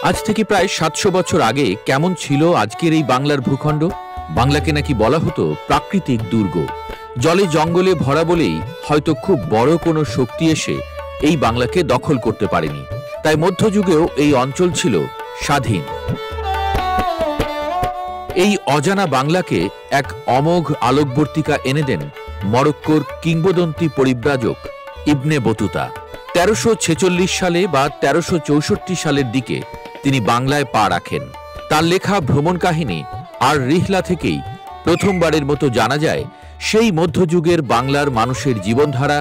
আজ থেকে প্রায় ৭০০ বছর আগে কেমন ছিল আজকের এই বাংলার ভূখণ্ড? বাংলাকে নাকি বলা হতো প্রাকৃতিক দুর্গ। জলে জঙ্গলে ভরা বলেই হয়তো খুব বড় কোনো শক্তি এসে এই বাংলাকে দখল করতে পারেনি। তাই মধ্যযুগেও এই অঞ্চল ছিল স্বাধীন। এই অজানা বাংলাকে এক অমোঘ আলোকবর্তিকা এনে দেন মরক্কোর কিংবদন্তি পরিব্রাজক ইবনে বতুতা। ১৩৪৬ সালে বা ১৩৬৪ সালের দিকে তিনি বাংলায় পা রাখেন। তার লেখা ভ্রমণ কাহিনী আর রিহলা থেকেই প্রথমবারের মতো জানা যায় সেই মধ্যযুগের বাংলার মানুষের জীবনধারা,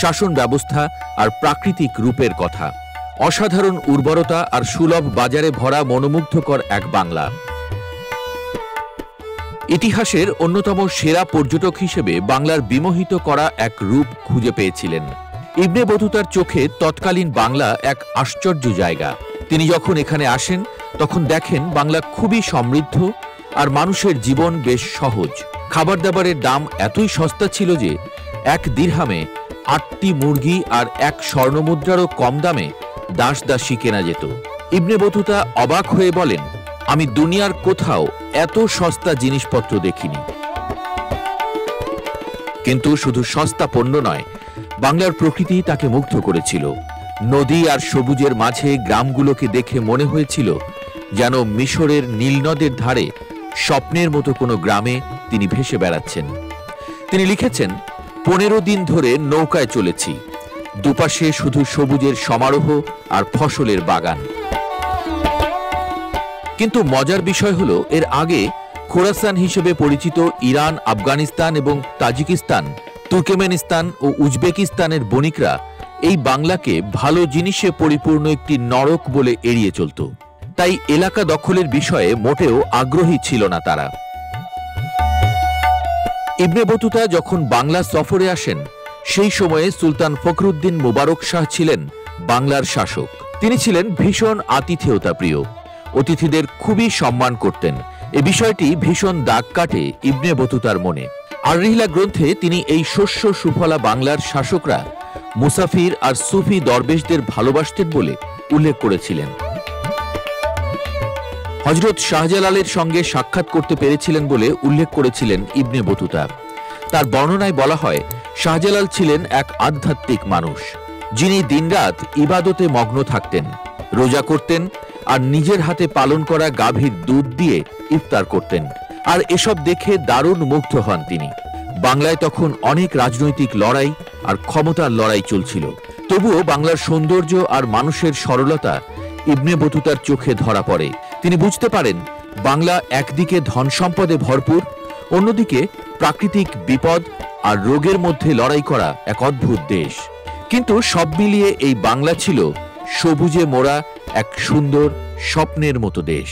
শাসন ব্যবস্থা আর প্রাকৃতিক রূপের কথা। অসাধারণ উর্বরতা আর সুলভ বাজারে ভরা মনোমুগ্ধকর এক বাংলা। ইতিহাসের অন্যতম সেরা পর্যটক হিসেবে বাংলার বিমোহিত করা এক রূপ খুঁজে পেয়েছিলেন ইবনে বতুতার চোখে। তৎকালীন বাংলা এক আশ্চর্য জায়গা। তিনি যখন এখানে আসেন তখন দেখেন বাংলা খুবই সমৃদ্ধ আর মানুষের জীবন বেশ সহজ। খাবার দাবারের দাম এতই সস্তা ছিল যে এক দিরহামে ৮টি মুরগি আর এক স্বর্ণমুদ্রারও কম দামে দাস দাসী কেনা যেত। ইবনে বতুতা অবাক হয়ে বলেন, আমি দুনিয়ার কোথাও এত সস্তা জিনিসপত্র দেখিনি। কিন্তু শুধু সস্তা পণ্য নয়, বাংলার প্রকৃতি তাকে মুগ্ধ করেছিল। নদী আর সবুজের মাঝে গ্রামগুলোকে দেখে মনে হয়েছিল যেন মিশরের নীলনদের ধারে স্বপ্নের মতো কোনো গ্রামে তিনি ভেসে বেড়াচ্ছেন। তিনি লিখেছেন, ১৫ দিন ধরে নৌকায় চলেছি, দুপাশে শুধু সবুজের সমারোহ আর ফসলের বাগান। কিন্তু মজার বিষয় হলো, এর আগে খোরাসান হিসেবে পরিচিত ইরান, আফগানিস্তান এবং তাজিকিস্তান, তুর্কমেনিস্তান ও উজবেকিস্তানের বণিকরা এই বাংলাকে ভালো জিনিসে পরিপূর্ণ একটি নরক বলে এড়িয়ে চলত। তাই এলাকা দখলের বিষয়ে মোটেও আগ্রহী ছিল না তারা। ইবনে বতুতা যখন বাংলা সফরে আসেন, সেই সময়ে সুলতান ফখরুদ্দিন মুবারক শাহ ছিলেন বাংলার শাসক। তিনি ছিলেন ভীষণ আতিথেয়তা প্রিয়, অতিথিদের খুবই সম্মান করতেন। এ বিষয়টি ভীষণ দাগ কাটে ইবনে বতুতার মনে। আর রিহলা গ্রন্থে তিনি এই শস্য সুফলা বাংলার শাসকরা মুসাফির আর সুফি দরবেশদের ভালোবাসতেন বলে উল্লেখ করেছিলেন। হযরত শাহজালালের সঙ্গে সাক্ষাৎ করতে পেরেছিলেন বলে উল্লেখ করেছিলেন ইবনে বতুতা। তার বর্ণনায় বলা হয়, শাহজালাল ছিলেন এক আধ্যাত্মিক মানুষ, যিনি দিনরাত ইবাদতে মগ্ন থাকতেন, রোজা করতেন আর নিজের হাতে পালন করা গাভীর দুধ দিয়ে ইফতার করতেন। আর এসব দেখে দারুণ মুগ্ধ হন তিনি। বাংলায় তখন অনেক রাজনৈতিক লড়াই আর ক্ষমতার লড়াই চলছিল। তবুও বাংলার সৌন্দর্য আর মানুষের সরলতা ইবনে বতুতার চোখে ধরা পড়ে। তিনি বুঝতে পারেন, বাংলা একদিকে ধন সম্পদে ভরপুর, অন্যদিকে প্রাকৃতিক বিপদ আর রোগের মধ্যে লড়াই করা এক অদ্ভুত দেশ। কিন্তু সব মিলিয়ে এই বাংলা ছিল সবুজে মোড়া এক সুন্দর স্বপ্নের মতো দেশ।